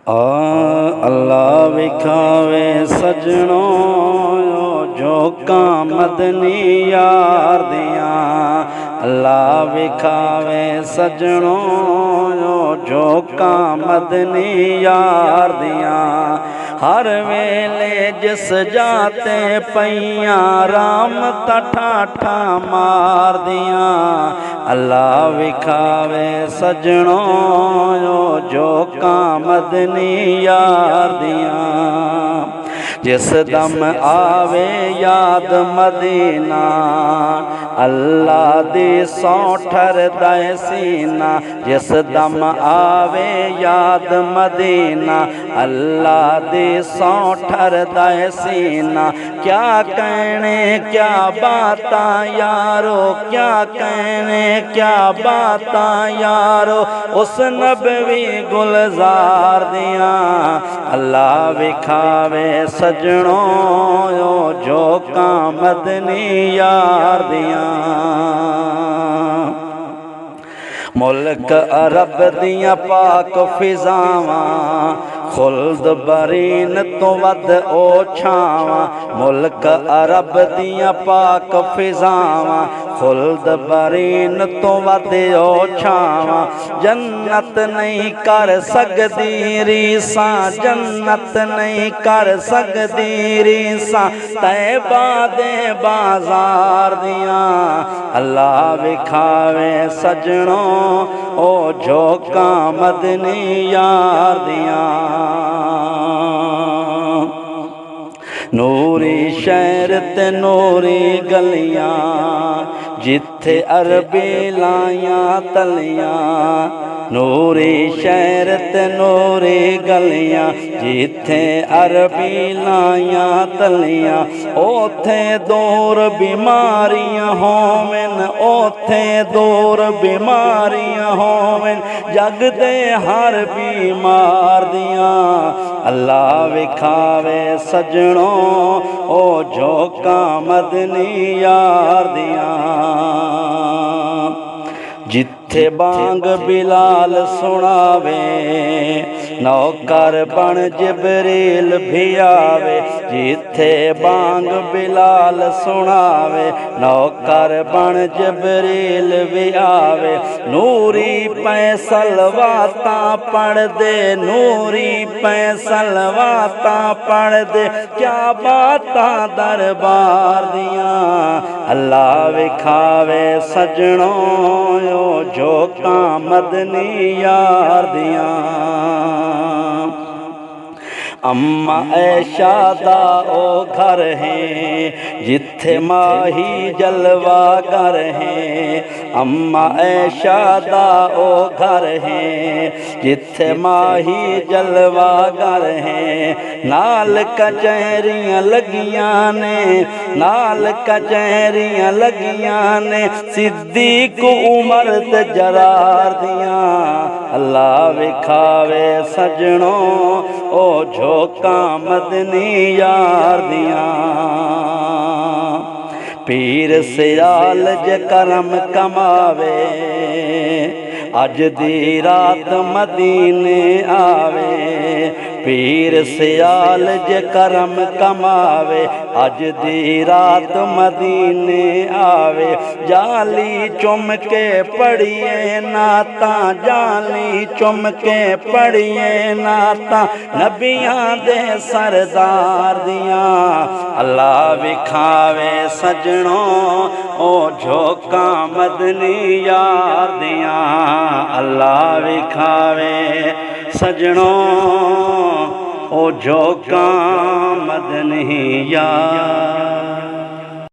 اللہ وکھاوے سجنوں جھوکاں مدنی یار دیاں، اللہ وکھاوے سجنوں جھوکاں مدنی یار دیاں، ہر ویلے جس جاتے پیاں رحمت ٹھاٹھا مار دیاں، اللہ وکھاوے سجنوں جھوکاں مدنی یار دیاں، جس دم آوے یاد مدینہ اللہ دی سونٹھر دے سینہ، جس دم آوے یاد مدینہ اللہ دی سونٹھر دے سینہ، کیا کہنے کیا باتاں یارو، کیا کہنے کیا باتاں یارو اس نبوی گلزار دیاں، اللہ وکھاوے سجنوں جھوکاں مدنی یار دیاں، ملک عرب دیاں پاک فضاواں خلد برین تو ود او چھاواں، ملک عرب دیاں پاک فضاواں خلد برین تو ود او چھاواں، جنت نہیں کر سکدی ریساں، جنت نہیں کر سکدی ریساں طیبہ دے بازار دیاں، اللہ وکھاوے سجنوں او جھوکاں مدنی یار دیاں، نوری شہر تے نوری گلیاں جتھے عربی لائیاں تلیاں، نوری شہر تے نوری گلیاں جتھے عربی لائیاں تلیاں، اوتھے دور بیماریاں ہوویں، اوتھے دور بیماریاں ہوویں، جگ دے ہر بیمار دیاں، اللہ وکھاوے سجنوں او جھوکاں مدنی یار دیاں، جتھے بانگ بلال سناوے نوکر بن جبریل بھی آوے، جتھے بانگ بلال سناوے نوکر بن جبریل بھی آوے، نوری پہ صلواتاں پڑھ دے، نوری پہ صلواتاں پڑھ دے، کیا باتاں دربار دیاں، اللہ وکھاوے سجنوں جھوکاں مدنی یار دیاں، اماں عائشہ دا او گھر ہیں جتھے ماہی جلوہ گر ہیں، اماں عائشہ دا او گھر ہیں جتھے ماہی جلوہ گر ہیں، نال کچہریاں لگیاں نے، نال کچہریاں لگیاں نے، صدیق عمر تے جرار دیاں، اللہ وکھاوے سجنوں او جھوکاں مدنی یار دیاں، پیر سیال جے کرم کماوے اج دی رات مدینے آوے، پیر سیال جے کرم کماوے اج دی رات مدینے آوے، جالی چم کے پڑھیے نعتاں، جالی چم کے پڑھیے نعتاں نبیاں دے سردار دیاں، اللہ وکھاوے سجنوں او جھوکاں مدنی یار دیاں، اللہ وکھاوے سجنوں او جھوکاں مدنی یار